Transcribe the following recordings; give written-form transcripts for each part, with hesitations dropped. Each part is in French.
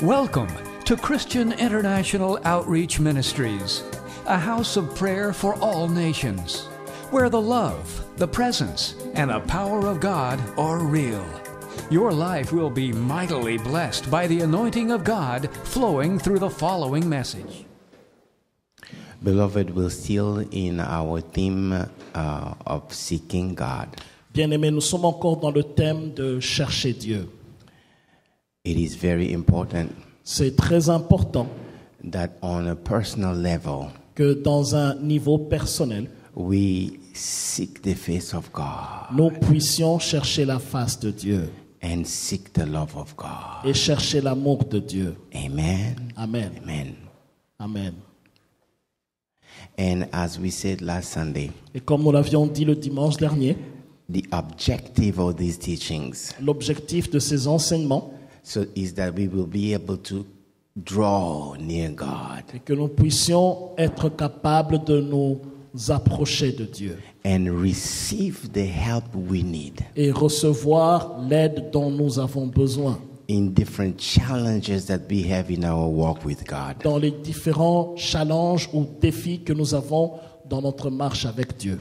Welcome to Christian International Outreach Ministries, a house of prayer for all nations, where the love, the presence, and the power of God are real. Your life will be mightily blessed by the anointing of God flowing through the following message. Beloved, we're still in our theme of seeking God. Bien-aimés, nous sommes encore dans le thème de chercher Dieu. It is very important C'est très important that on a personal level, que dans un niveau personnel, we seek the face of God nous puissions chercher la face de Dieu and seek the love of God. et chercher l'amour de Dieu. Amen. Amen. Amen. Amen. And as we said last Sunday, Et comme nous l'avions dit le dimanche dernier, the objective of these teachings l'objectif de ces enseignements is that we will be able to draw near God est que nous puissions être capables de nous approcher de Dieu and receive the help we need et recevoir l'aide dont nous avons besoin in different challenges that we have in our walk with God. dans les différents challenges ou défis que nous avons dans notre marche avec Dieu.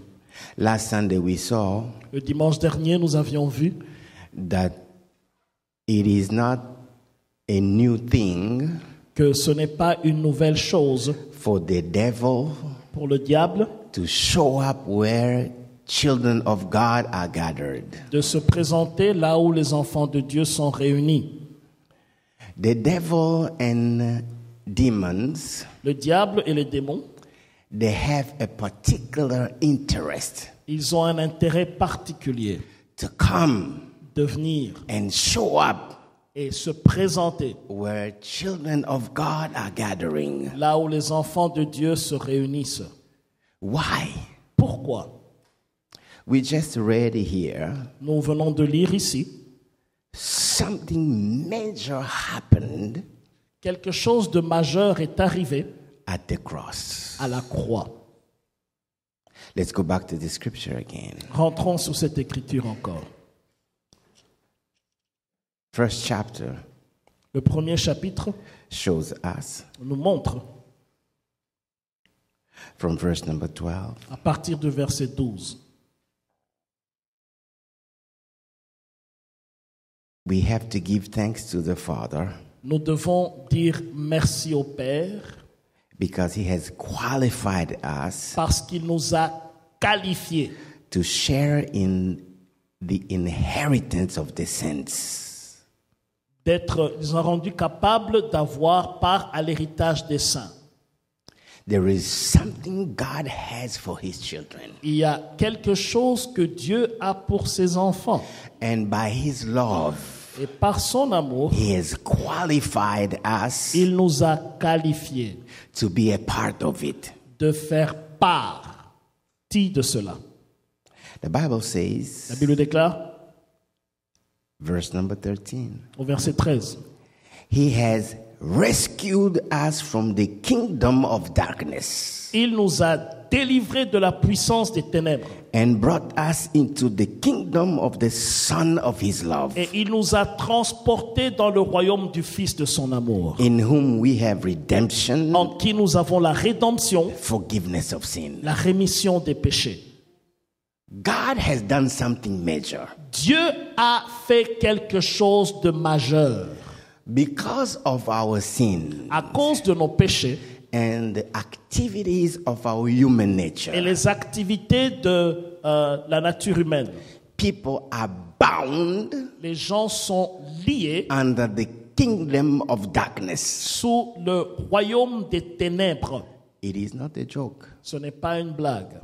Last Sunday we saw Le dimanche dernier, nous avions vu that it is not a new thing que ce n'est pas une nouvelle chose for the devil pour le diable to show up where children of God are gathered. de se présenter là où les enfants de Dieu sont réunis. The devil and demons, Le diable et les démons, they have a particular interest ils ont un intérêt particulier to come de venir and show up et se présenter where children of God are gathering. là où les enfants de Dieu se réunissent. Why? Pourquoi? We just read here Nous venons de lire ici, something major happened quelque chose de majeur est arrivé at the cross. à la croix. Let's go back to the scripture again. Rentrons sur cette écriture encore. First chapter Le premier chapitre shows us nous montre, from verse number 12. à partir du verset 12, We have to give thanks to the Father nous devons dire merci au Père because He has qualified us parce qu'il nous a qualifiés to share in the inheritance of the saints. ils ont rendu capables d'avoir part à l'héritage des saints. There is something God has for His children. Il y a quelque chose que Dieu a pour ses enfants. And by His love, Et par son amour, He has qualified us il nous a qualifiés to be a part of it. de faire partie de cela. The Bible La says, Bible déclare, verse number 13, au verset 13, He has rescued us from the kingdom of darkness il nous a délivrés de la puissance des ténèbres and brought us into the kingdom of the Son of His love, et il nous a transportés dans le royaume du Fils de son amour, in whom we have redemption, en qui nous avons la rédemption, forgiveness of sin. la rémission des péchés. God has done something major. Dieu a fait quelque chose de majeur. Because of our sin À cause de nos péchés and the activities of our human et nature, les activités de la nature humaine, people are bound les gens sont liés under the kingdom of darkness. sous le royaume des ténèbres. It is not a joke. Ce n'est pas une blague.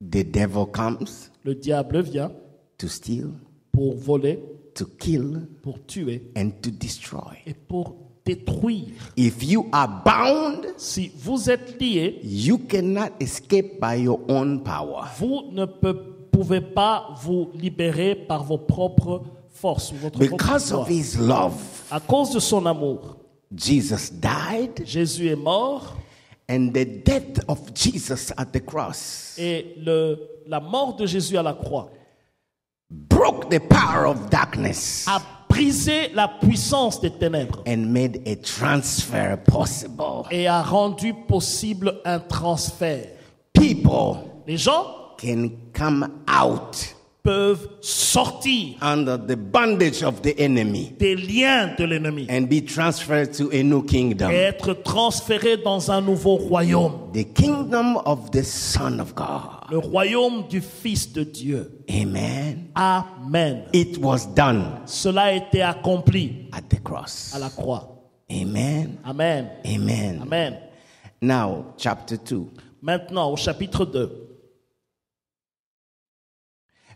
The devil comes Le diable vient to steal, pour voler, to kill, pour tuer and to destroy. et pour détruire. If you are bound, Si vous êtes liés, you cannot escape by your own power. vous ne pouvez pas vous libérer par vos propres forces ou votre propre Because pouvoir. of His love, À cause de son amour, Jesus died, Jésus est mort and the death of Jesus at the cross et la mort de Jésus à la croix broke the power of darkness a brisé la puissance des ténèbres and made a transfer possible. et a rendu possible un transfert. People Les gens can come out peuvent sortir under the bondage of the enemy des liens de l'ennemi and be transferred to a new kingdom. et être transférés dans un nouveau royaume, The kingdom of the Son of God. le royaume du Fils de Dieu. Amen. Amen. It was done Cela a été accompli at the cross. à la croix. Amen. Amen. Amen. Amen. Now, chapter 2. Maintenant, au chapitre 2,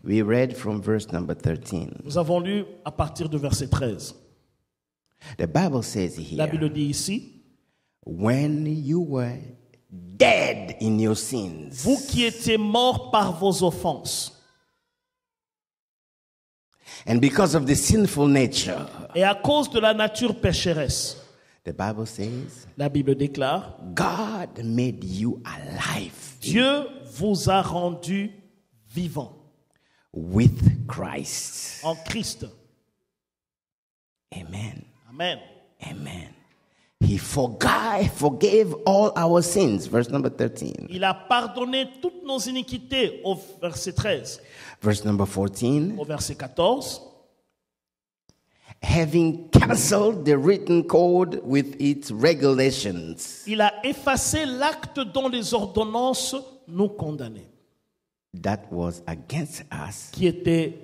We read from verse number 13. nous avons lu à partir du verset 13. The Bible says La here, Bible dit ici, when you were dead in your sins vous qui étiez morts par vos offenses and because of the sinful nature, et à cause de la nature pécheresse, the Bible says, la Bible déclare, God made you alive Dieu vous a rendu vivants with Christ. en Christ. Amen. Amen. Amen. He forgave all our sins. Verse number 13. Il a pardonné toutes nos iniquités au verset 13. Verse number 14. Au verset 14, Having cancelled the written code with its regulations il a effacé l'acte dont les ordonnances nous condamnaient, that was against us qui était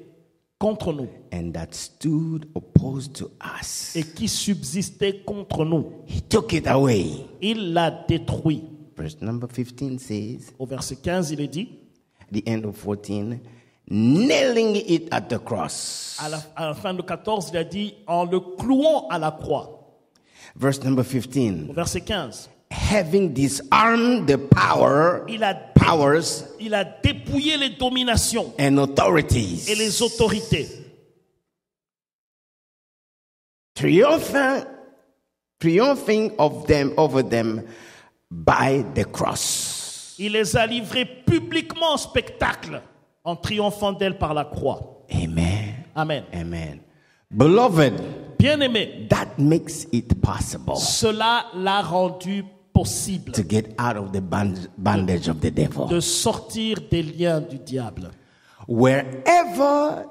contre nous and that stood opposed to us. et qui subsistait contre nous. He took it away. Il l'a détruit. Verse number 15 says, Au verset 15, il est dit, the end of 14, nailing it at the cross. à la fin de 14, il a dit, en le clouant à la croix. Verse number 15, Au verset 15, having disarmed the powers il a dépouillé les dominations and authorities, et les autorités, triumphing over them by the cross. il les a livrées publiquement en spectacle en triomphant d'elles par la croix. Amen. Amen. Amen. Beloved, Bien-aimé, that makes it possible cela l'a rendu possible to get out of the bondage of the devil. de sortir des liens du diable. Wherever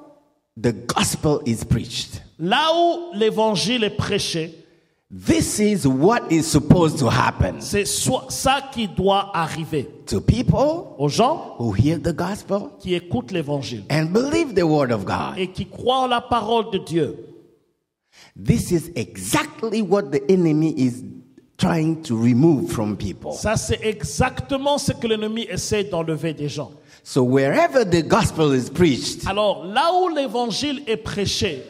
the gospel is preached, Là où l'évangile est prêché, this is what is supposed to happen c'est ça qui doit arriver to people aux gens who hear the gospel qui écoutent l'évangile and believe the word of God. et qui croient en la parole de Dieu. This is exactly what the enemy is trying to remove from people. Ça, c'est exactement ce que l'ennemi essaie d'enlever des gens. So wherever the gospel is preached, Alors, là où l'évangile est prêché,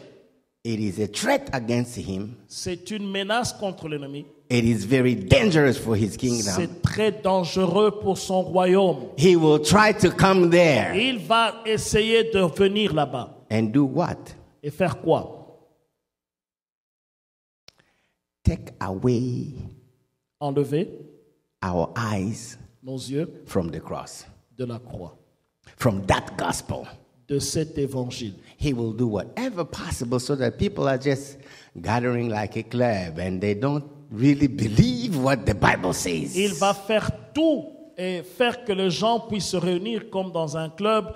it is a threat against him. c'est une menace contre l'ennemi. It is very dangerous for his kingdom. C'est très dangereux pour son royaume. He will try to come there Il va essayer de venir là-bas. and do what? Et faire quoi? Take away Enlever our eyes nos yeux from the cross, de la croix, from that gospel. de cet évangile. He will do whatever possible so that people are just gathering like a club and they don't really believe what the Bible says. Il va faire tout et faire que les gens puissent se réunir comme dans un club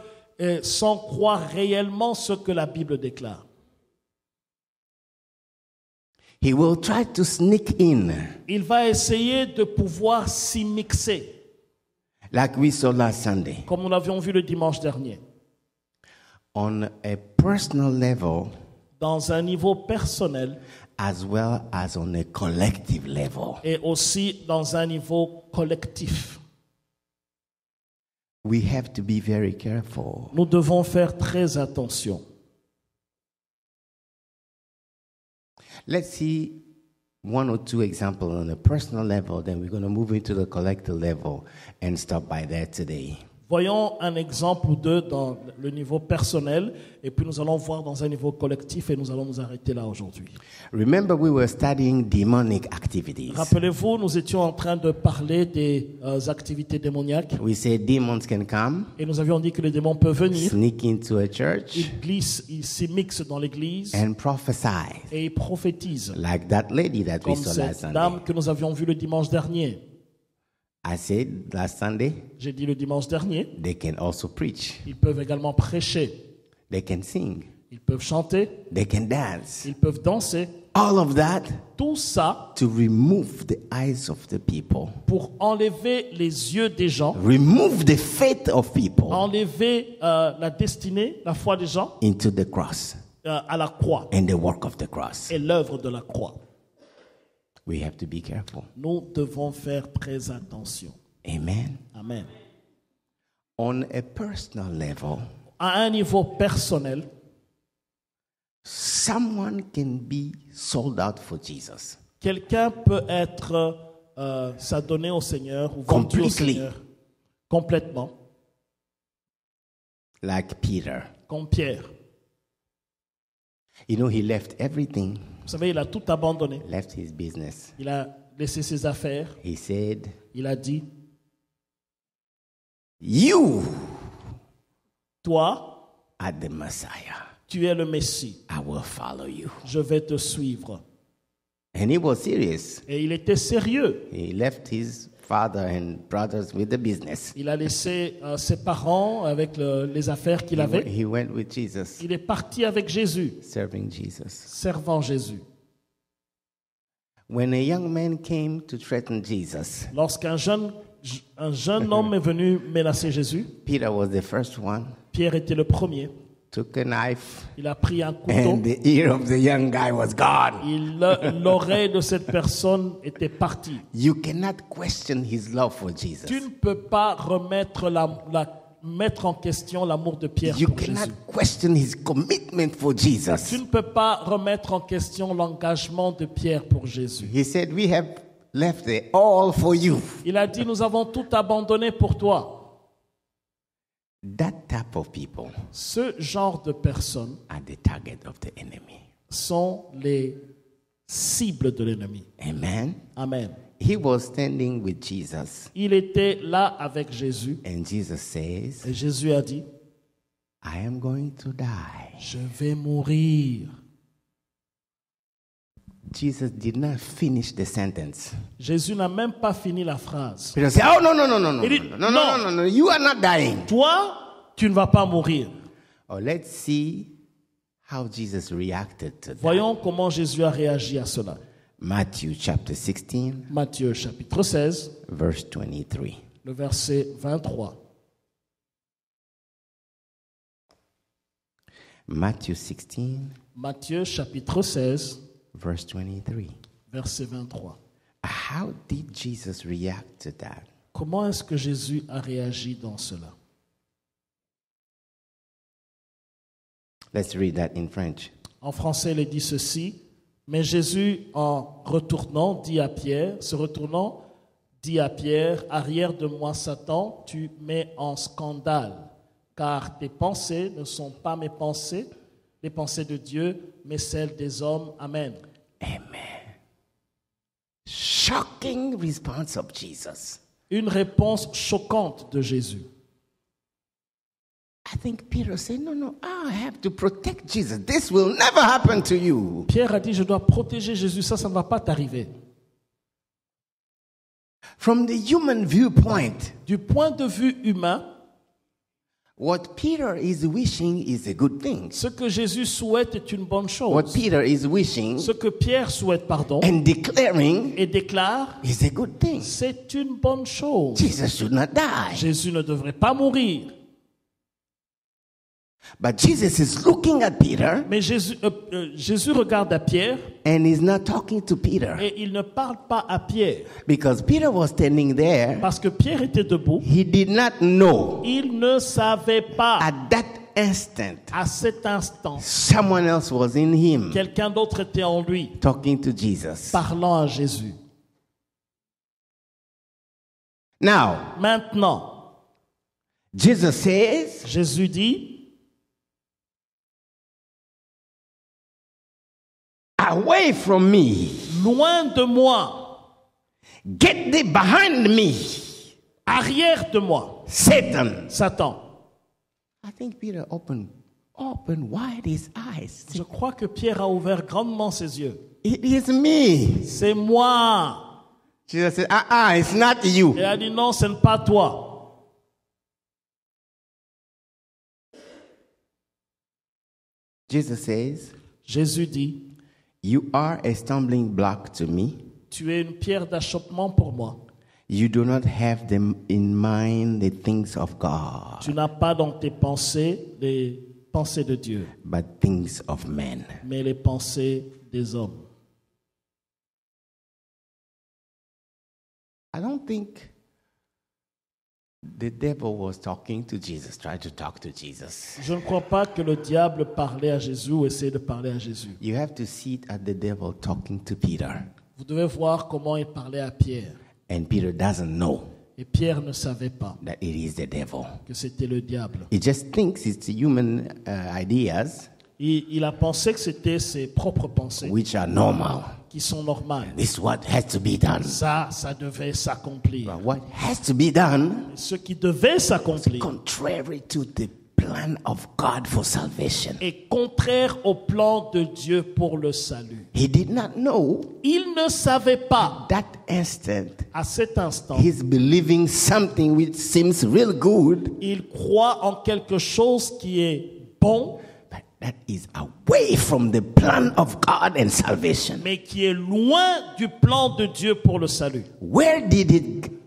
sans croire réellement ce que la Bible déclare. He will try to sneak in, Il va essayer de pouvoir s'y mixer, like we saw last Sunday, comme nous l'avions vu le dimanche dernier, on a personal level dans un niveau personnel as well as on a collective level. et aussi dans un niveau collectif. We have to be very careful. Nous devons faire très attention. Let's see one or two examples on a personal level, then we're going to move into the collective level and stop by there today. Voyons un exemple ou deux dans le niveau personnel et puis nous allons voir dans un niveau collectif et nous allons nous arrêter là aujourd'hui. Remember, we were studying demonic activities. Rappelez-vous, nous étions en train de parler des activités démoniaques We said demons can come, et nous avions dit que les démons peuvent venir, sneak into a church, ils glissent, ils s'immiscent dans l'église and prophesy, et ils prophétisent. like that lady that we Comme saw last cette Sunday. dame que nous avions vue le dimanche dernier. I said last Sunday, J'ai dit le dimanche dernier, they can also preach, ils peuvent également prêcher, they can sing, ils peuvent chanter, they can dance. ils peuvent danser. All of that Tout ça to remove the eyes of the people, pour enlever les yeux des gens, remove the faith of people enlever la destinée, la foi des gens into the cross à la croix and the work of the cross. et l'œuvre de la croix. We have to be careful. Nous devons faire très attention. Amen. Amen. On a personal level, À un niveau personnel, someone can be sold out for Jesus. quelqu'un peut être s'adonner au Seigneur ou vendu au Completely. Seigneur complètement, Like Peter. comme Pierre. You know, he left everything, Vous savez, il a tout abandonné. left his business. Il a laissé ses affaires. He said, Il a dit, You toi, are the Messiah. tu es le Messie. I will follow you. Je vais te suivre. And he was serious. Et il était sérieux. He left his father and brothers with the business. Il a laissé ses parents avec les affaires qu'il avait. He went with Jesus, Il est parti avec Jésus, serving Jesus. servant Jésus. When a young man came to threaten Jesus, Lorsqu'un jeune homme est venu menacer Jésus, Peter was the first one, Pierre était le premier. took a knife, Il a pris un couteau. and the ear of the young guy was gone. L'oreille de cette personne était partie. You cannot question his love for Tu Jesus. ne peux pas mettre en question l'amour de Pierre You pour cannot Jésus. question his commitment for Tu Jesus. ne peux pas remettre en question l'engagement de Pierre pour Jésus. He said, We have left it all for you. Il a dit, nous avons tout abandonné pour toi. That type of people Ce genre de personnes are the target of the enemy. sont les cibles de l'ennemi. Amen. Amen. He was standing with Jesus, Il était là avec Jésus and Jesus says, et Jésus a dit, I am going to die. je vais mourir. Jesus did not finish the sentence. Jésus n'a même pas fini la phrase. Peter said, Oh, no, no, no, no, no, Il dit, no, no, no, no, no, no, you are not dying. Toi, tu ne vas pas mourir. Oh, let's see how Jesus reacted to that. Voyons comment Jésus a réagi à cela. Matthew chapter 16, Matthieu chapitre 16, verse 23. le verset 23. Matthew 16, Matthieu chapitre 16, verse 23. verset 23. How did Jesus react to that? Comment est-ce que Jésus a réagi dans cela? Let's read that in French. En français, il est dit ceci. Mais Jésus, en retournant, se retournant, dit à Pierre, arrière de moi, Satan, tu mets en scandale, car tes pensées ne sont pas mes pensées, les pensées de Dieu, mais celles des hommes. Amen. Amen. Shocking response of Jesus. Une réponse choquante de Jésus. I think Peter said, No, I have to protect Jesus. This will never happen to you. Pierre a dit, je dois protéger Jésus, ça ne va pas t'arriver. From the human viewpoint, Du point de vue humain, what Peter is wishing is a good thing. ce que Jésus souhaite est une bonne What chose. Peter is wishing Ce que Pierre souhaite, and declaring et déclare, is a good thing. c'est une bonne chose. Jesus should not die. Jésus ne devrait pas mourir. But Jesus is looking at Peter Mais Jésus regarde à Pierre and he's not talking to Peter et il ne parle pas à Pierre. because Peter was standing there. Parce que Pierre était debout. He did not know Il ne savait pas at that instant à cet instant, someone else was in him quelqu'un d'autre était en lui, talking to Jesus. parlant à Jésus. Now, Maintenant, Jesus says, Jésus dit, away from me. loin de moi, Get thee behind me, arrière de moi, Satan. Satan. I think Peter opened wide his eyes. Je crois que Pierre a ouvert grandement ses yeux. It is me. C'est moi. Jesus said, it's not you. Et il a dit non, ce n'est pas toi. Jesus says, Jésus dit, you are a stumbling block to me. tu es une pierre d'achoppement pour moi. You do not have them in mind the things of God, Tu n'as pas dans tes pensées les pensées de Dieu, but things of men. mais les pensées des hommes. I don't think the devil was talking to Jesus, tried to talk to Jesus. Je ne crois pas que le diable parlait à Jésus ou essayait de parler à Jésus. You have to see it at the devil talking to Peter. Vous devez voir comment il parlait à Pierre. And Peter doesn't know Et Pierre ne savait pas that it is the devil. que c'était le diable. He just thinks it's human ideas, Il a pensé que c'était ses propres pensées which are normal. qui sont normales. This is what has to be done. Ça devait s'accomplir. But what has to be done, Ce qui devait s'accomplir contrary to the plan of God for salvation. est contraire au plan de Dieu pour le salut. He did not know Il ne savait pas that instant à cet instant. he's believing something which seems real good, Il croit en quelque chose qui est bon, but that is away from the plan of God and salvation. mais qui est loin du plan de Dieu pour le salut. Where did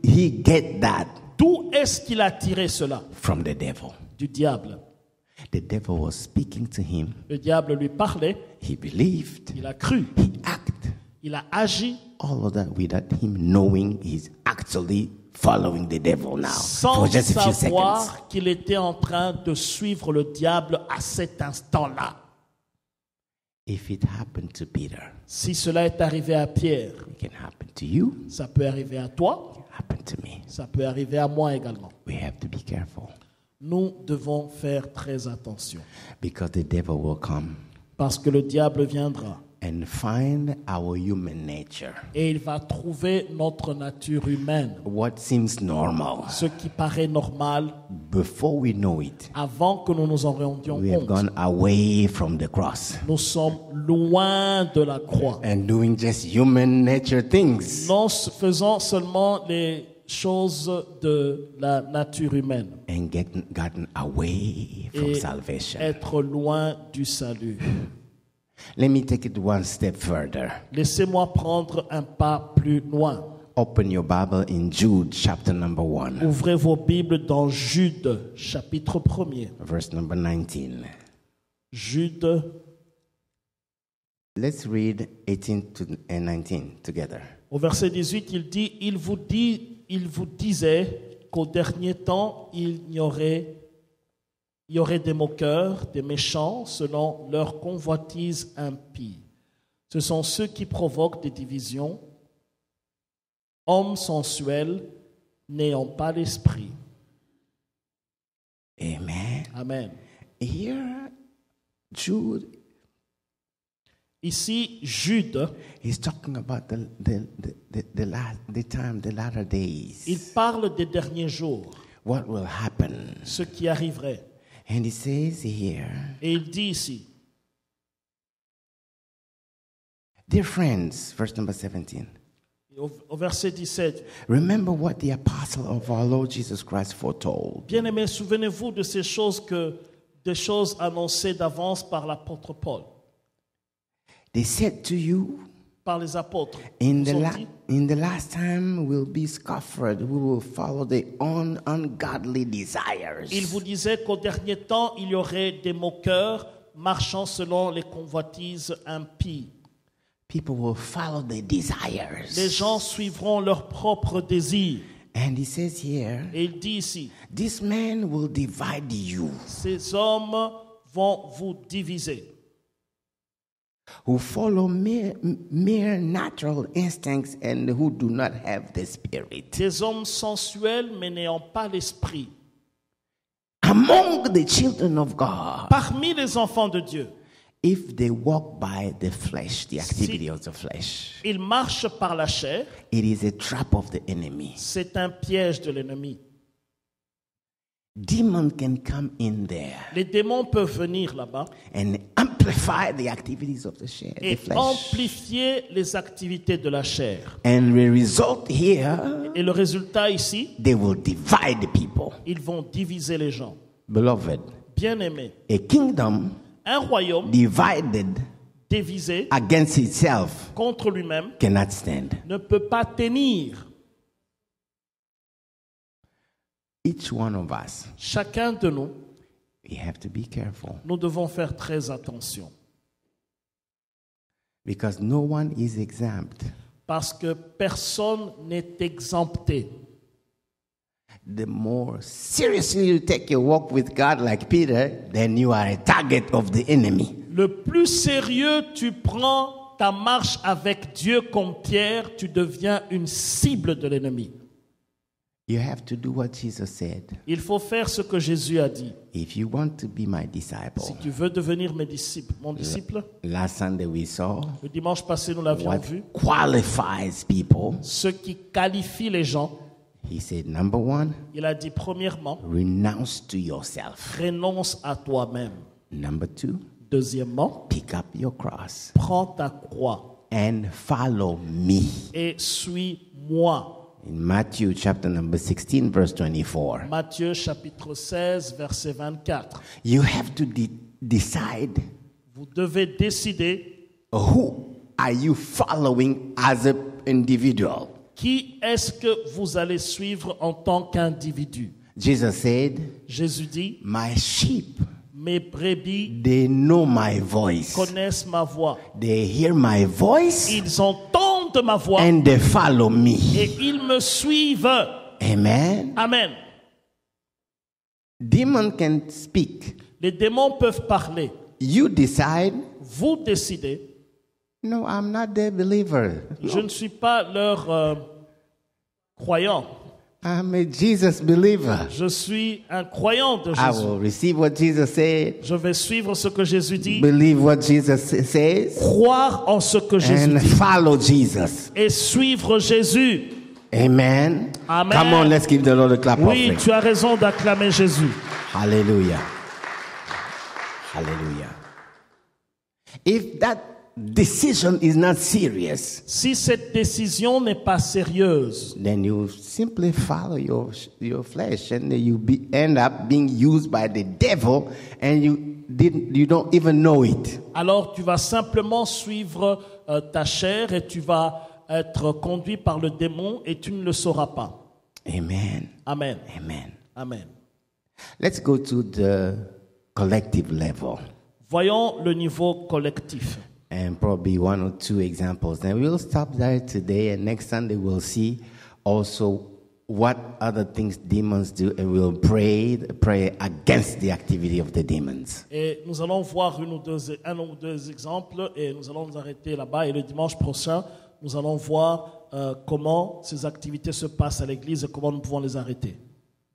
he get that? D'où est-ce qu'il a tiré cela? From the devil. Du diable. The devil was speaking to him. Le diable lui parlait, He believed. il a cru, He acted. il a agi All of that without him knowing he's actually following the devil now sans for just a few seconds. savoir qu'il était en train de suivre le diable à cet instant-là. If it happened to Peter, Si cela est arrivé à Pierre, it can happen to you, ça peut arriver à toi, it can happen to me. ça peut arriver à moi également. We have to be careful Nous devons faire très attention because the devil will come parce que le diable viendra and find our human nature, et il va trouver notre nature humaine, what seems normal. ce qui paraît normal Before we know it, avant que nous nous en rendions we have compte. gone away from the cross Nous sommes loin de la croix. and doing just human nature things. Non faisant seulement les choses de la nature humaine And gotten away from et salvation. être loin du salut. Let me take it one step further. Laissez-moi prendre un pas plus loin. Open your Bible in Jude chapter number 1, Ouvrez vos Bibles dans Jude, chapitre 1er. verse number 19. Jude, Let's read 18 and 19 together. au verset 18, il dit, il vous disait qu'au dernier temps, il y aurait des moqueurs, des méchants, selon leur convoitise impie. Ce sont ceux qui provoquent des divisions, hommes sensuels, n'ayant pas l'esprit. Amen. Amen. Here, Jude Ici, Jude, is talking about the latter days. il parle des derniers jours, What will happen? ce qui arriverait. And he says here, Et il dit ici, dear friends, verse number 17. au verset 17, Remember what the apostle of our Lord Jesus Christ foretold. bien-aimés, souvenez-vous de ces choses des choses annoncées d'avance par l'apôtre Paul, They said to you, par les apôtres. in Ils ont dit, the last time we'll be scoffered, we will follow the ungodly desires. il vous disait qu'au dernier temps, il y aurait des moqueurs marchant selon les convoitises impies. People will follow the desires. Les gens suivront leurs propres désirs. And he says here, Et il dit ici, this man will divide you, ces hommes vont vous diviser. who follow mere natural instincts and who do not have the spirit. Des hommes sensuels mais n'ayant pas l'esprit. among the children of God, parmi les enfants de Dieu, if they walk by the flesh, the activity of the flesh, ils marchent par la chair, it is a trap of the enemy. c'est un piège de l'ennemi. Demon can come in there Les démons peuvent venir là-bas and amplify the activities of the et flesh. amplifier les activités de la chair. And the result here, Et le résultat ici, they will divide the people. ils vont diviser les gens. Beloved, Bien-aimés, a kingdom un royaume divided divisé against itself contre lui-même cannot stand. ne peut pas tenir. Each one of us, Chacun de nous, we have to be careful nous devons faire très attention because no one is exempt. parce que personne n'est exempté. The more seriously you take your walk with God like Peter, then you are a target of the enemy. Le plus sérieux tu prends ta marche avec Dieu comme Pierre, tu deviens une cible de l'ennemi. You have to do what Jesus said. Il faut faire ce que Jésus a dit. If you want to be my disciple, Si tu veux devenir mon disciple, last Sunday we saw le dimanche passé nous l'avions what vu, qualifies people. ce qui qualifie les gens, He said, number one, il a dit premièrement, renounce to yourself. renonce à toi-même. Number two, Deuxièmement, pick up your cross prends ta croix and follow me. et suis-moi. In Matthew chapter number 16, verse 24, Matthieu chapitre 16, verset 24. you have to decide Vous devez décider who are you following as an individual. qui est-ce que vous allez suivre en tant qu'individu. Jesus said, Jésus dit, my sheep, mes brebis they know my voice. connaissent ma voix. They hear my voice Ils entendent ma voix and they follow me. et ils me suivent. Amen. Amen. Demon can speak. Les démons peuvent parler. You decide, Vous décidez. no, I'm not their believer. Je ne suis pas leur croyant. I'm a Jesus believer. Je suis un croyant de I Jésus. will receive what Jesus said, Je vais suivre ce que Jésus dit, believe what Jesus says, croire en ce que Jésus and dit follow Jesus. et suivre Jésus. Amen. Amen. Come on, let's give the Lord a clap Oui, offering. tu as raison d'acclamer Jésus. Hallelujah. Hallelujah. If that decision is not serious, Si cette décision n'est pas sérieuse, then you simply follow your flesh, and you end up being used by the devil, and you don't even know it. alors tu vas simplement suivre ta chair et tu vas être conduit par le démon et tu ne le sauras pas. Amen. Amen. Amen. Amen. Let's go to the collective level, Voyons le niveau collectif. and probably one or two examples. Then we'll stop there today, and next Sunday we'll see also what other things demons do, and we'll pray against the activity of the demons. Et nous allons voir un ou deux exemples et nous allons nous arrêter là-bas. Et le dimanche prochain, nous allons voir comment ces activités se passent à l'église et comment nous pouvons les arrêter.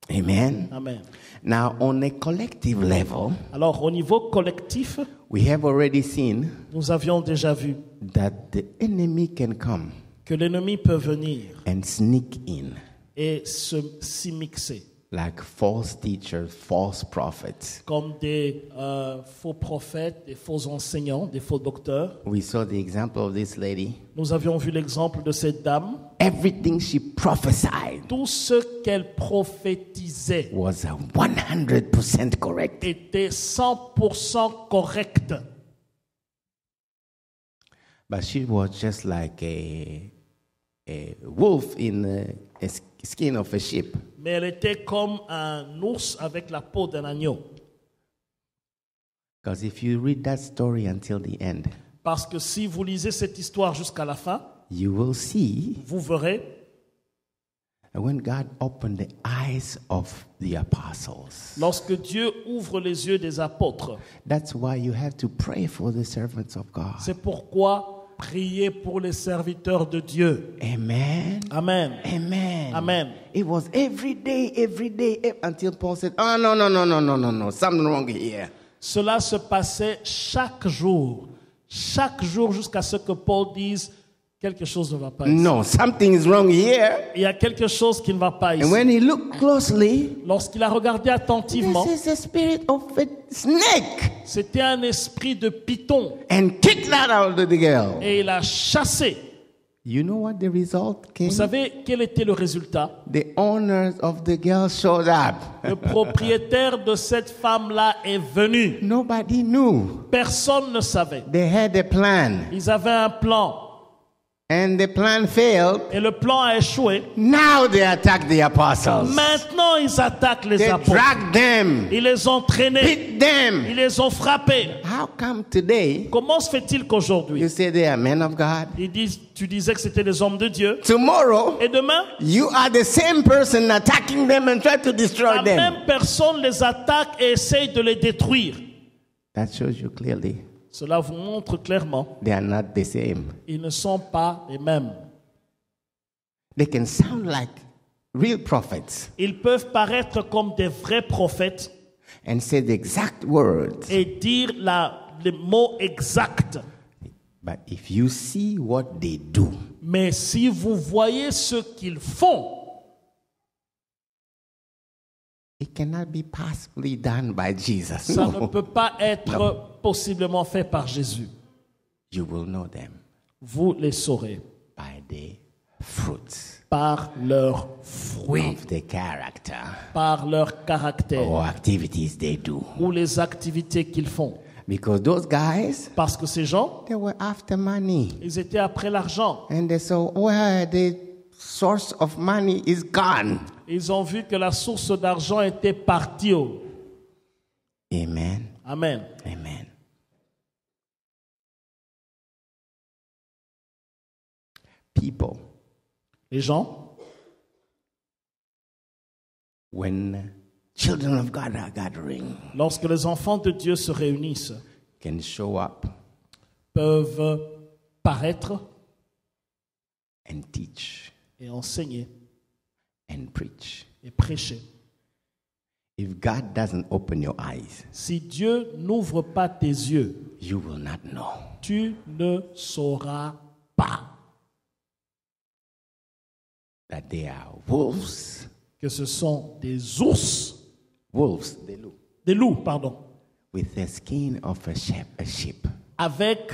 Amen. Amen. Now, on a collective level, Alors, au niveau collectif, we have already seen nous avions déjà vu that the enemy can come que l'ennemi peut venir and sneak in et s'y mixer like false teachers, false prophets. comme des faux prophètes, des faux enseignants, des faux docteurs. We saw the example of this lady. Nous avions vu l'exemple de cette dame. Everything she prophesied Tout ce qu'elle prophétisait was 100% correct. était 100% correct. But she was just like a wolf in a skin of a sheep. Mais elle était comme un ours avec la peau d'un agneau. Because if you read that story until the end, Parce que si vous lisez cette histoire jusqu'à la fin, you will see vous verrez, when God opened the eyes of the apostles. lorsque Dieu ouvre les yeux des apôtres, That's why you have to pray for the servants of God. c'est pourquoi Priez pour les serviteurs de Dieu. Amen. Amen. Amen. Amen. It was every day, until Paul said, oh, no, something wrong here. Cela se passait chaque jour jusqu'à ce que Paul dise quelque chose ne va pas ici. No, something is wrong here. Il y a quelque chose qui ne va pas ici. And when he looked closely, Lorsqu'il a regardé attentivement, this is a spirit of a snake. c'était un esprit de python And kicked that out of the girl. et il a chassé. You know what the result came? Vous savez quel était le résultat? The owners of the girl showed up. Le propriétaire de cette femme-là est venu. Nobody knew. Personne ne savait. They had a plan. Ils avaient un plan And the plan failed. et le plan a échoué. Now they attack the apostles. Maintenant, ils attaquent les They apôtres. dragged them. Ils les ont traînés. Hit them. Ils les ont frappés. How come today Comment se fait-il you qu'aujourd'hui, say they are men of God? tu disais que c'était des hommes de Dieu, Tomorrow, et demain, you are the same person attacking them and try to destroy la them. même personne les attaque et essaye de les détruire. That shows you clearly Cela vous montre clairement, they are not the same. ils ne sont pas les mêmes. They can sound like real prophets Ils peuvent paraître comme des vrais prophètes and say the exact words. et dire les mots exacts. But if you see what they do, Mais si vous voyez ce qu'ils font, it cannot be possibly done by Jesus. ça ne No. peut pas être possiblement fait par Jésus. You will know them Vous les saurez by the fruits par leurs fruits, of the character par leur caractère or activities they do. ou les activités qu'ils font. Because those guys, Parce que ces gens, they were after money. ils étaient après l'argent. And they saw where the source of money is gone. Ils ont vu que la source d'argent était partie. Amen. Amen. Amen. People, Les gens, when children of God are gathering, lorsque les enfants de Dieu se réunissent, can show up peuvent paraître and teach et enseigner and preach. et prêcher. If God doesn't open your eyes, Si Dieu n'ouvre pas tes yeux, you will not know. tu ne sauras pas That they are wolves. que ce sont des ours, Wolves, they look, des loups, pardon, with the skin of a sheep. avec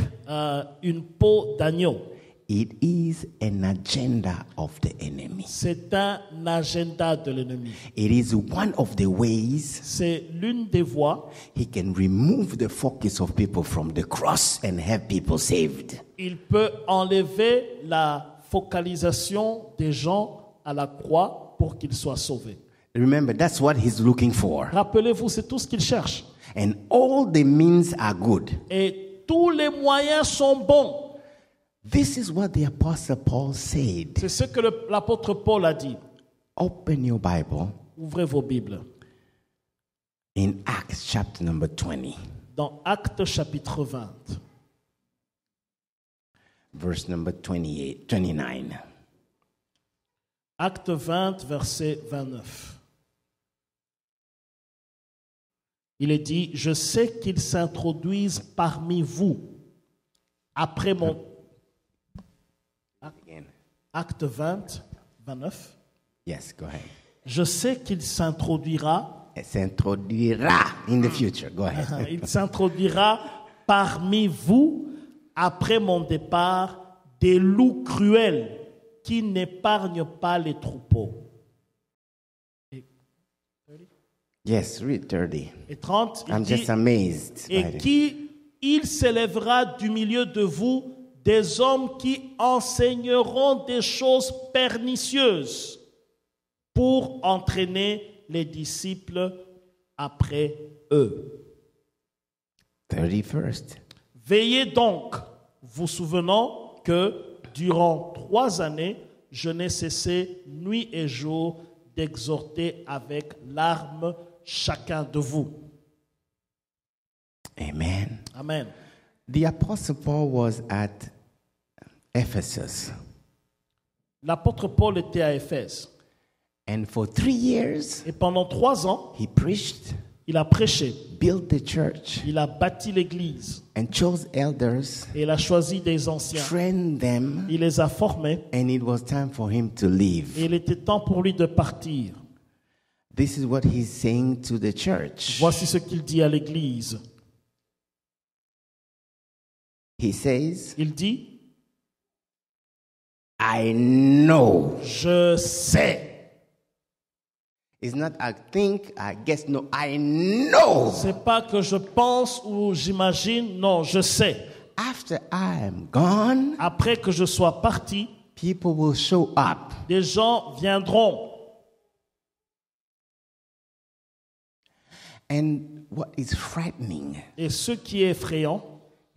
une peau d'agneau. It is an agenda of the enemy. C'est un agenda de l'ennemi. It is one of the ways C'est l'une des voies. he can remove the focus of people from the cross and have people saved. Il peut enlever la focalisation des gens à la croix pour qu'ils soient sauvés. Remember, that's what he's looking for. Rappelez-vous, c'est tout ce qu'il cherche. And all the means are good. Et tous les moyens sont bons. This is what the Apostle Paul said. C'est ce que l'apôtre Paul a dit. Open your Bible Ouvrez vos Bibles. in Acts chapter number 20, Dans Actes chapitre 20, verse number 29. Acte 20, verset 29. Il est dit, « Je sais qu'ils s'introduisent parmi vous après mon... » Again. Acte 20, 29. Yes, go ahead. « Je sais qu'il s'introduira... » S'introduira in the future. Go ahead. Il s'introduira parmi vous, après mon départ, des loups cruels qui n'épargnent pas les troupeaux. Yes, read 30. Et 30, il I'm dit, just amazed. by et it. qui il s'élèvera du milieu de vous des hommes qui enseigneront des choses pernicieuses pour entraîner les disciples après eux. 31st. Veillez donc, vous souvenant que durant 3 années, je n'ai cessé nuit et jour d'exhorter avec larmes chacun de vous. Amen. Amen. The Apostle Paul was at Ephesus. L'apôtre Paul était à Éphèse. And for 3 years, Et pendant 3 ans, he preached, il a prêché. built the church, Il a bâti l'église. and chose elders, Et il a choisi des anciens. trained them, Il les a formés. and it was time for him to leave. Et il était temps pour lui de partir. This is what he's saying to the church. Voici ce qu'il dit à l'église. He says, Il dit, I know. je sais. It's not I think, I guess, no, I know. C'est pas que je pense ou j'imagine. Non, je sais. After I am gone, Après que je sois parti, people will show up. des gens viendront. And what is frightening, Et ce qui est effrayant,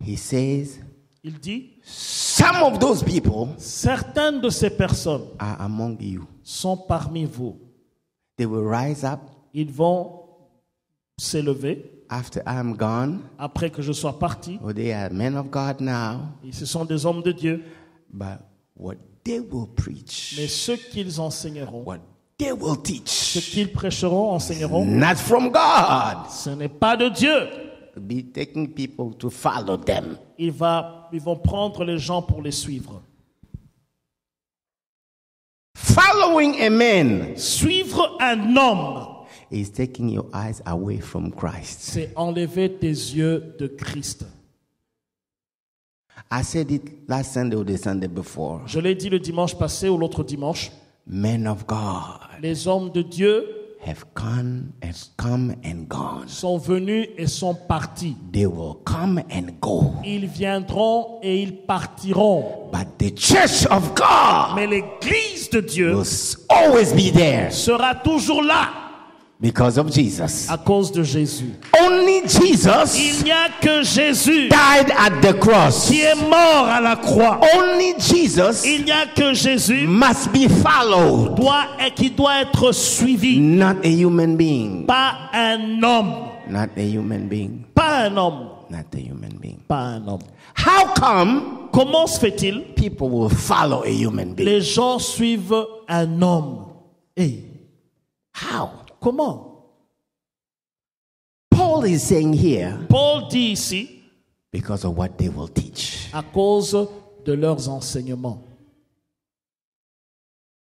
he says, il dit, some of those people certaines de ces personnes are among you. sont parmi vous. They will rise up Ils vont s'élever after I am gone, après que je sois parti. or they are men of God now, Et ce sont des hommes de Dieu. but what they will preach, Mais ce qu'ils enseigneront, what they will ce teach, qu'ils prêcheront, enseigneront, not from God. ce n'est pas de Dieu. Be taking people to follow them. Ils vont prendre les gens pour les suivre. Following a man Suivre un homme, is taking your eyes away from Christ. c'est enlever tes yeux de Christ. I said it last Sunday or the Sunday before. Je l'ai dit le dimanche passé ou l'autre dimanche. Men of God Les hommes de Dieu have come and gone. sont venus et sont partis. They will come and go. Ils viendront et ils partiront. But the church of God Mais l'Église de Dieu will always be there sera toujours là because of Jesus. à cause de Jésus. Only Jesus Il n'y a que Jésus died at the cross. qui est mort à la croix. Only Jesus Il n'y a que Jésus must be followed, qui doit être suivi. not a human being. Pas un homme. Not a human being. Pas un homme. Not a human being. Pas un homme. How come Comment se fait-il? people will follow a human being? Les gens suivent un homme. Et How? comment? Paul is saying here, Paul dit ici, because of what they will teach. à cause de leurs enseignements.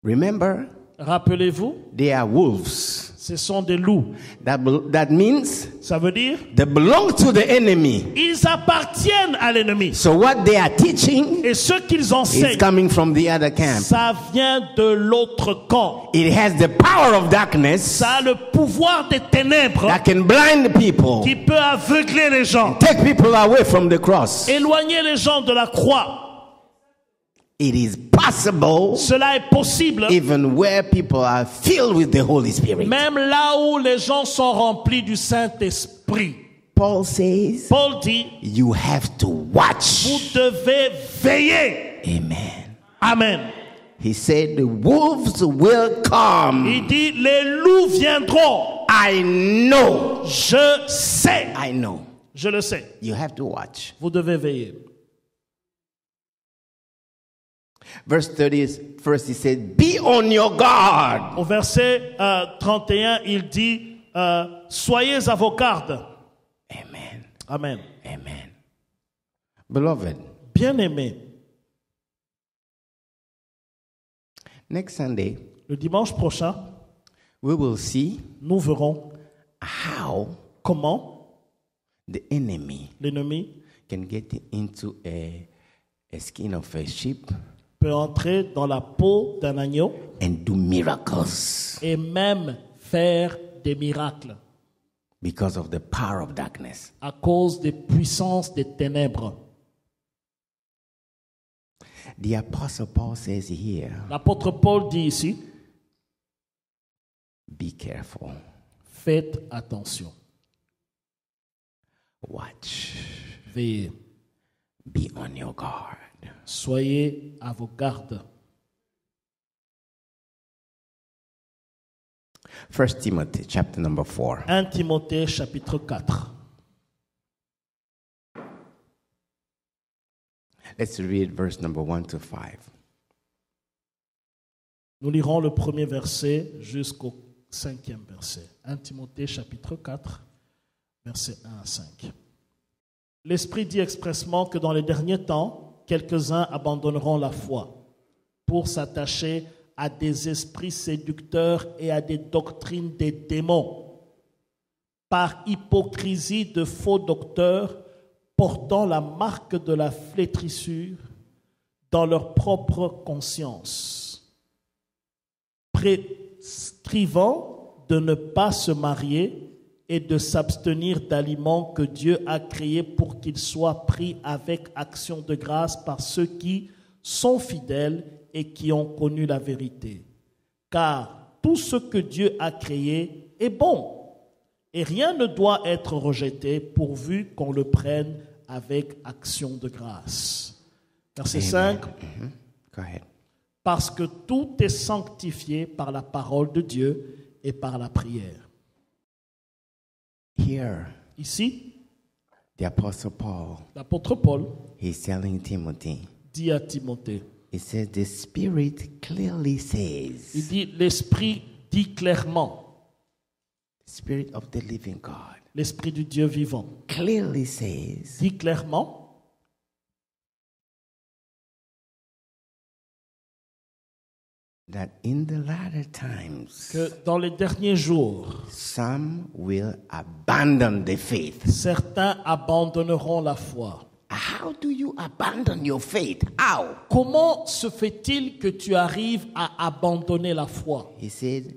Remember, Rappelez-vous, they are wolves. ce sont des loups. That means Ça veut dire, they belong to the enemy. ils appartiennent à l'ennemi. So what they are teaching Et ce qu'ils is enseignent, coming from the other camp. ça vient de l'autre camp. It has the power of darkness Ça a le pouvoir des ténèbres that can blind people, qui peut aveugler les gens, take people away from the cross. éloigner les gens de la croix. It is possible Cela est possible even where people are filled with the Holy Spirit. même là où les gens sont remplis du Saint-Esprit. Paul says, Paul dit, you have to watch. vous devez veiller. Amen. Amen. He said, the wolves will come. Il dit, les loups viendront. I know. Je sais. I know. Je le sais. You have to watch. Vous devez veiller. Verse 30, first he said, be on your guard. Au verset 31, il dit, soyez à vos gardes. Amen. Amen. Amen. Beloved, Bien-aimés, next Sunday, le dimanche prochain, we will see nous verrons how comment the enemy l'ennemi can get into a skin of a sheep peut entrer dans la peau d'un agneau and do miracles et même faire des miracles because of the power of darkness. à cause des puissances des ténèbres. The Apostle Paul says here, L'apôtre Paul dit ici, be careful, faites attention, watch, veillez, be on your guard. soyez à vos gardes. 1 Timothy chapter number 4. 1 Timothée chapitre 4. Let's read verse number 1 to 5. Nous lirons le premier verset jusqu'au 5e verset. 1 Timothée chapitre 4, versets 1 à 5. L'Esprit dit expressement que dans les derniers temps, quelques-uns abandonneront la foi pour s'attacher à des esprits séducteurs et à des doctrines des démons, par hypocrisie de faux docteurs portant la marque de la flétrissure dans leur propre conscience, prescrivant de ne pas se marier et de s'abstenir d'aliments que Dieu a créés pour qu'ils soient pris avec action de grâce par ceux qui sont fidèles et qui ont connu la vérité. Car tout ce que Dieu a créé est bon, et rien ne doit être rejeté pourvu qu'on le prenne avec action de grâce. Verset 5. Go ahead. Parce que tout est sanctifié par la parole de Dieu et par la prière. Here, Ici, the Apostle Paul, l'apôtre Paul he's telling Timothy, dit à Timothée, he says, the Spirit clearly il says, dit, l'Esprit dit clairement, Spirit of the living God, l'Esprit du Dieu vivant, clearly says dit clairement that in the latter times, que dans les derniers jours, some will abandon the faith. certains abandonneront la foi. How do you abandon your faith? How? Comment se fait-il que tu arrives à abandonner la foi? He said,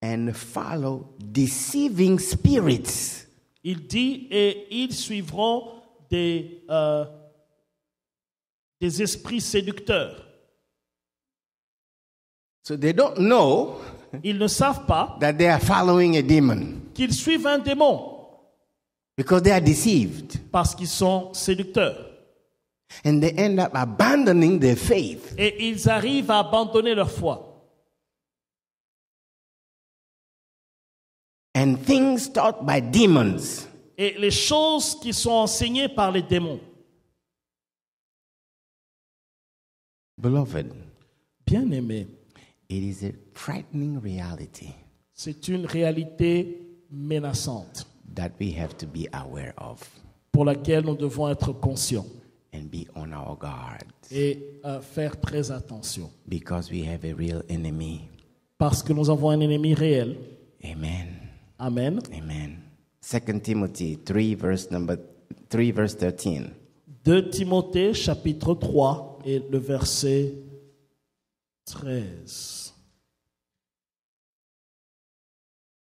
and follow deceiving spirits. Il dit, et ils suivront des esprits séducteurs. So they don't know Ils ne savent pas that they are following a demon qu'ils suivent un démon because they are deceived. parce qu'ils sont séducteurs. And they end up abandoning their faith. Et ils arrivent à abandonner leur foi. And things taught by demons Et les choses qui sont enseignées par les démons. Beloved, Bien-aimés, it is a frightening reality c'est une réalité menaçante that we have to be aware of pour laquelle nous devons être conscients and be on our guard et faire très attention. because we have a real enemy. Parce que nous avons un ennemi réel. Amen. Amen. Amen. 2 Timothy 3 verse 13. 2 Timothée chapitre 3 et le verset 13.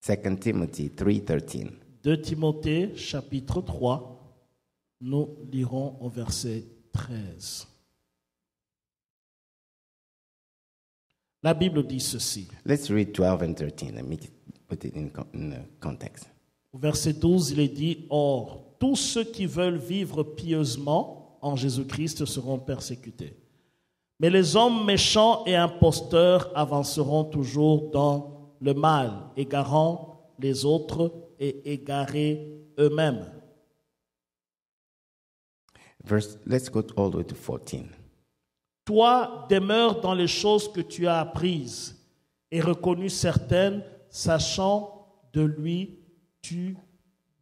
2 Timothy 3:13. 2 Timothée chapitre 3, nous lirons au verset 13. La Bible dit ceci. Let's read 12 and 13 and put it in context. Au verset 12, il est dit, « Or, tous ceux qui veulent vivre pieusement en Jésus-Christ seront persécutés. Mais les hommes méchants et imposteurs avanceront toujours dans le mal, égarant les autres et égarés eux-mêmes. » Let's go all the way to 14. Toi, demeure dans les choses que tu as apprises et reconnues certaines, sachant de lui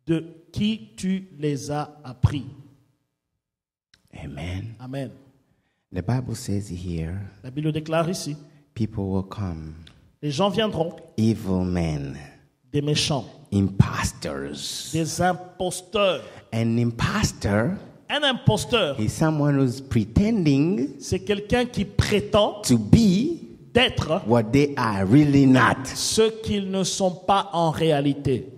de qui tu les as appris. Amen. Amen. The Bible says here, La Bible déclare ici, people will come, les gens viendront, evil men, des méchants, impostors. des imposteurs. An impostor Un imposteur, is someone who's pretending c'est quelqu'un qui prétend to be d'être what they are really not. ce qu'ils ne sont pas en réalité.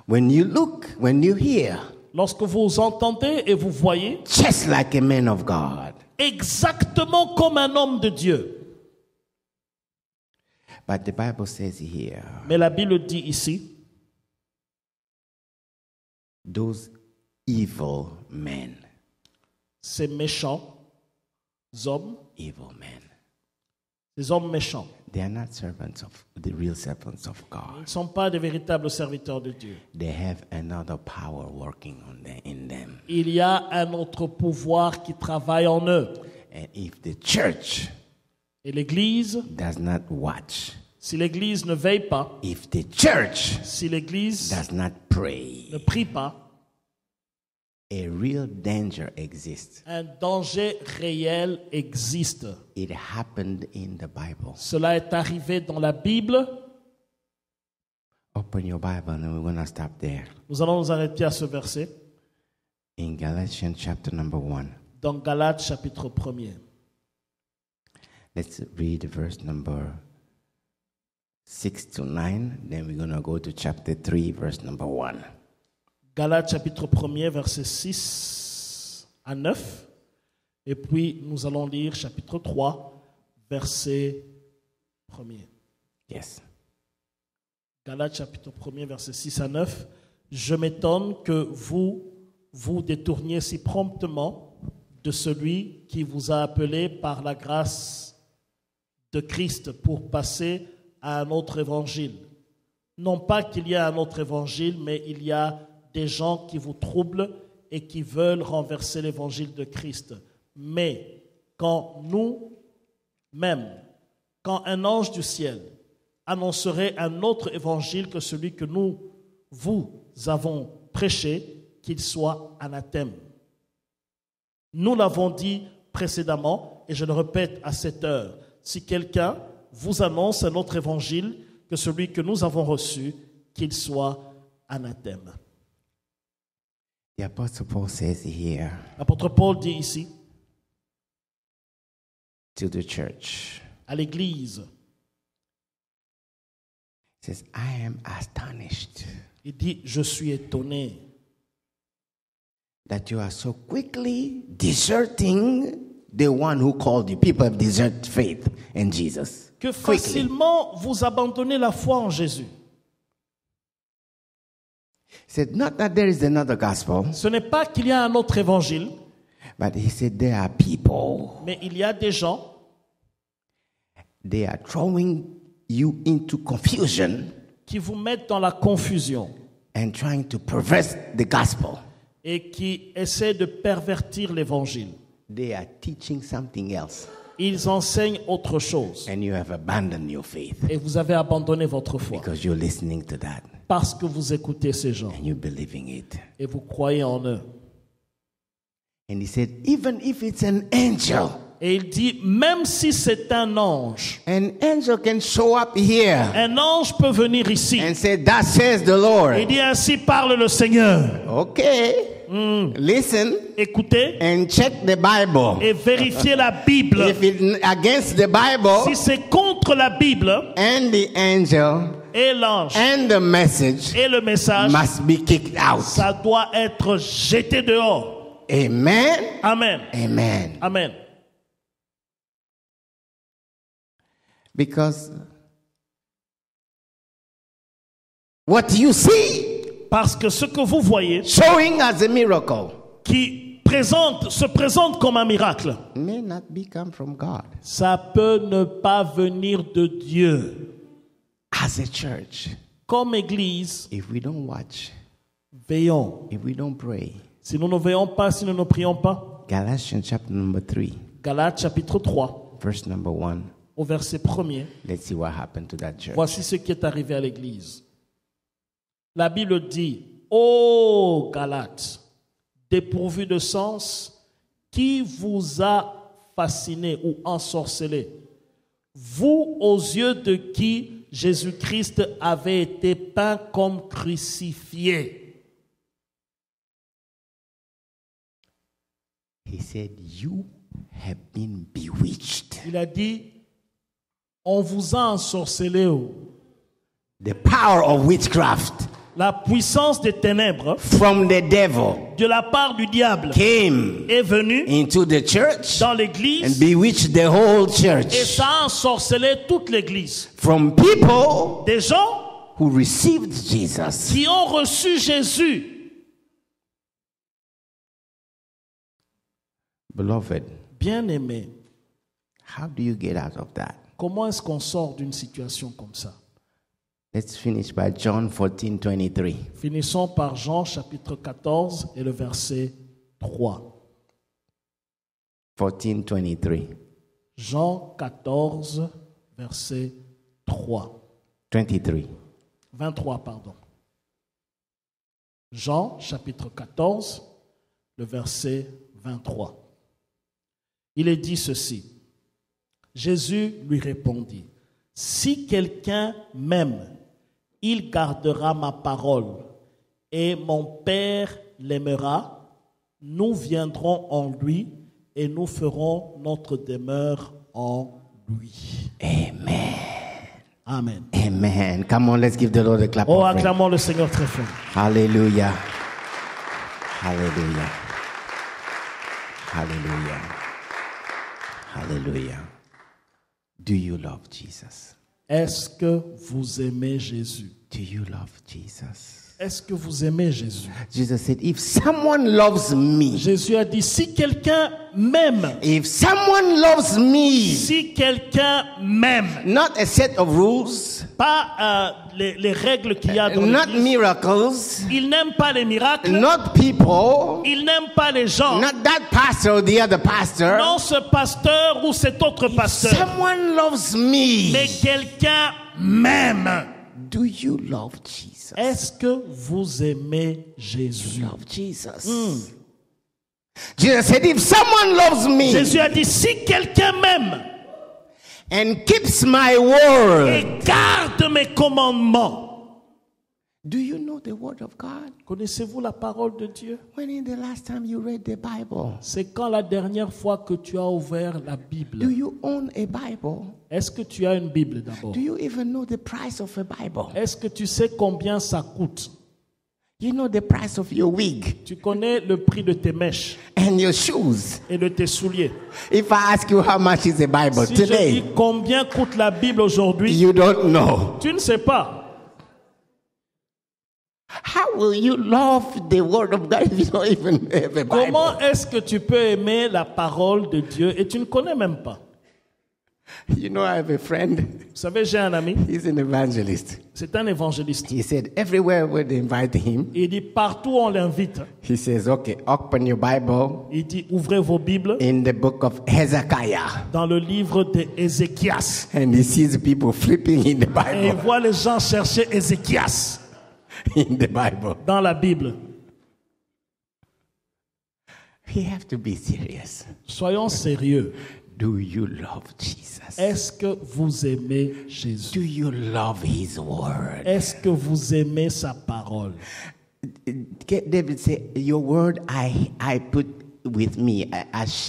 When you look, when you hear, Lorsque vous entendez et vous voyez, just like a man of God, exactement comme un homme de Dieu. but the Bible says here, Mais la Bible dit ici, those evil men, ces méchants hommes, evil men, des hommes méchants. They are not servants of the real servants of Ils God. ne sont pas des véritables serviteurs de Dieu. They have another power working in them. Il y a un autre pouvoir qui travaille en eux. And if the church Et l'Église, does not watch, si l'Église ne veille pas, if the church si l'Église does not pray, ne prie pas, a real danger exists. un danger réel existe. It happened in the Bible. Cela est arrivé dans la Bible. Open your Bible and we're going to stop there. Nous allons nous arrêter à ce verset In Galatians chapter number 1. dans Galates chapitre 1er. Let's read verse number 6 to 9. Then we're going to go to chapter 3, verse number 1. Galates chapitre 1er, versets 6 à 9. Et puis nous allons lire chapitre 3, verset 1er. Yes. Galates chapitre 1er, versets 6 à 9. Je m'étonne que vous détourniez si promptement de celui qui vous a appelé par la grâce de Christ pour passer à un autre évangile. Non pas qu'il y a un autre évangile, mais il y a des gens qui vous troublent et qui veulent renverser l'évangile de Christ. Mais quand un ange du ciel annoncerait un autre évangile que celui que vous avons prêché, qu'il soit anathème. Nous l'avons dit précédemment, et je le répète à cette heure, si quelqu'un vous annonce un autre évangile que celui que nous avons reçu, qu'il soit anathème. The Apostle Paul says here L'apôtre Paul dit ici, to the church, à l'Église, he says, I am astonished il dit, je suis étonné that you are so quickly deserting the one who called you. People have deserted faith in Jesus. que Quickly. facilement vous abandonnez la foi en Jésus. He said, not that there is another gospel, Ce n'est pas qu'il y a un autre évangile, but he said there are people, mais il y a des gens, they are throwing you into confusion qui vous mettent dans la confusion and trying to perverse the gospel. et qui essaient de pervertir l'évangile. They are teaching something else, Ils enseignent autre chose and you have abandoned your faith et vous avez abandonné votre foi because you're listening to that parce que vous écoutez ces gens and you're believing it. et vous croyez en eux. And he said, even if it's an angel, Et il dit, même si c'est un ange, an angel can show up here un ange peut venir ici. and say, "Thus says the Il Lord." dit, ainsi parle le Seigneur. Okay, listen Écoutez and check the Bible. et vérifiez la Bible. If it's against the Bible Si c'est contre la Bible and the angel et l'ange and the message et le message, must be kicked out. ça doit être jeté dehors. Amen. Amen. Amen. Amen. Because what you see Parce que ce que vous voyez, showing as a miracle qui se présente comme un miracle, may not come from God. ça peut ne pas venir de Dieu. As a church, Comme Église, if we don't watch, veillons. if we don't pray, Si nous ne veillons pas, si nous ne prions pas, Galatians chapter number 3, Galates chapitre 3, verse number 1. au verset 1er, Let's see what happened to that church. voici ce qui est arrivé à l'Église. La Bible dit, ô Galates, dépourvus de sens, qui vous a fasciné ou ensorcelé? Vous, aux yeux de qui Jésus-Christ avait été peint comme crucifié. He said, you have been bewitched. Il a dit, on vous a ensorcelé. The power of witchcraft La puissance des ténèbres from the devil de la part du diable came est venue into the church dans and l'église bewitched the whole et church. ça a ensorcelé toute l'église. From people Des gens who received Jesus. qui ont reçu Jésus. Beloved, Bien-aimé, how do you get out of that? Comment est-ce qu'on sort d'une situation comme ça? Let's finish by John 14:23. Finissons par Jean chapitre 14 et le verset 3. 14:23. Jean 14, verset 3. 23. 23, pardon. Jean chapitre 14, le verset 23. Il est dit ceci. Jésus lui répondit, « Si quelqu'un m'aime, il gardera ma parole, et mon Père l'aimera. Nous viendrons en lui, et nous ferons notre demeure en lui. » Amen. Amen. Amen. Come on, let's give the Lord a clap. Oh, offering. acclamons le Seigneur très fort. Hallelujah. Hallelujah. Hallelujah. Hallelujah. Do you love Jesus? Est-ce que vous aimez Jésus? Do you love Jesus? Est-ce que vous aimez Jésus? Jesus said, if someone loves me, Jésus a dit, si quelqu'un m'aime, if someone loves me, si quelqu'un m'aime, not a set of rules, pas les règles qu'il y a dans not l'Église, miracles, il n'aime pas les miracles, not people, il n'aime pas les gens, not that pastor or the other pastor. non ce pasteur ou cet autre pasteur, Someone loves me. mais quelqu'un m'aime. Do you love Jesus? Est-ce que vous aimez Jésus? Love Jesus. Jesus said, if someone loves me Jésus a dit, si quelqu'un m'aime and keeps my word, et garde mes commandements. do you know the word of God? Connaissez-vous la parole de Dieu? When is the last time you read the Bible? C'est quand la dernière fois que tu as ouvert la Bible? Do you own a Bible? Est-ce que tu as une Bible d'abord? Do you even know the price of a Bible? Est-ce que tu sais combien ça coûte? You know the price of your wig Tu connais le prix de tes mèches and your shoes. et de tes souliers. If I ask you how much is a Bible Si je dis today, combien coûte la Bible aujourd'hui, you don't know. tu ne sais pas. How will you love the word of God if you don't even have a Bible? Comment est-ce que tu peux aimer la parole de Dieu et tu ne connais même pas? You know, I have a friend. Vous savez, j'ai un ami, He's an evangelist. c'est un évangéliste. He said everywhere where they invite him, Il dit partout on l'invite. he says, okay, open your Bible Il dit ouvrez vos Bibles in the book of Hezekiah. dans le livre d'Ézéchias. And he sees people flipping in the Et il Bible. voit les gens chercher Ézéchias In the Bible. dans la Bible. We have to be serious. Soyons sérieux. Do you love Jesus? Est-ce que vous aimez Jésus? Do you love his word? Est-ce que vous aimez sa parole? David said, your word I put with me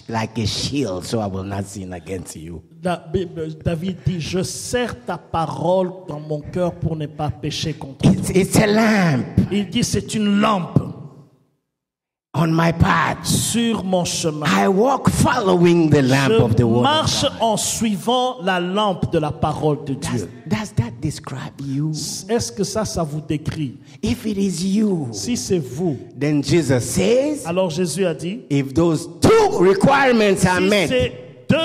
like a shield, so I will not sin against you. David dit, je serre ta parole dans mon cœur pour ne pas pécher contre toi. It's a lamp Il dit, c'est une lampe on my path. sur mon chemin. I walk following the lamp of the Je word. marche en suivant la lampe de la parole de Dieu. Does that describe you? Est-ce que ça vous décrit? If it is you, Si c'est vous, then Jesus says, alors Jésus a dit, if those two requirements are si met, ces deux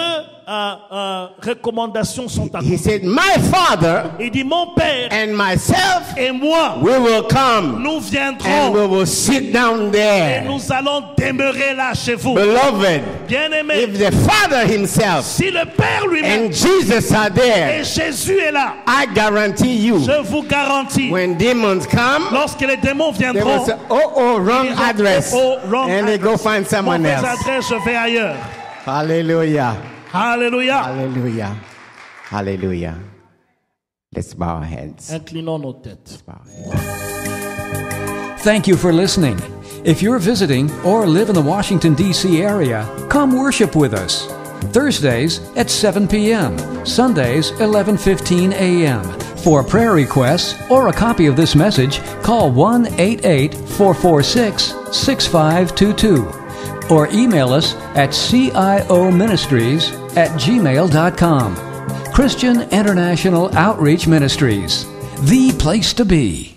recommandations sont he accomplies, said, my Father il dit, mon Père and myself, et moi, we will come nous and viendrons we will sit down et there. nous allons demeurer là chez vous. Beloved, Bien-aimés, if the Father himself si le Père lui-même and Jesus are there, et Jésus est là, I guarantee you, je vous garantis, when demons come, lorsque les démons they will viendront, say, oh, wrong ils vont address. dire, oh, wrong And they go address. find someone Mauvaise else. adresse, je vais ailleurs. Hallelujah. Alléluia. Hallelujah. Hallelujah. Let's bow our heads. Inclinons nos têtes. Bow our heads. Thank you for listening. If you're visiting or live in the Washington, D.C. area, come worship with us. Thursdays at 7 p.m., Sundays 11:15 a.m. For prayer requests or a copy of this message, call 1-88-446-6522 or email us at cioministries@gmail.com. Christian International Outreach Ministries, the place to be.